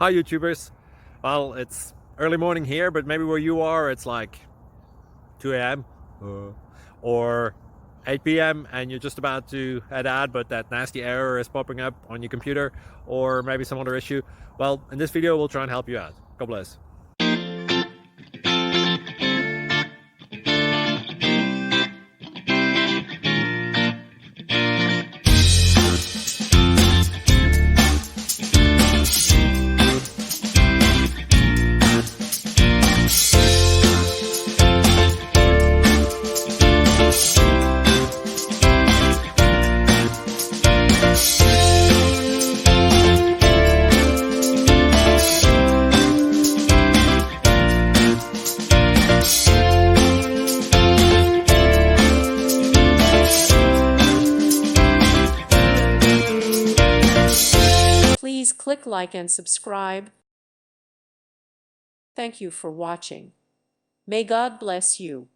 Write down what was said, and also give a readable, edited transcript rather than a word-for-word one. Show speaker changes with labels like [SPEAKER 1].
[SPEAKER 1] Hi YouTubers. Well, it's early morning here, but maybe where you are it's like 2 a.m. or 8 p.m. and you're just about to head out, but that nasty error is popping up on your computer, or maybe some other issue. Well, in this video we'll try and help you out. God bless.
[SPEAKER 2] Please click like and subscribe. Thank you for watching. May God bless you.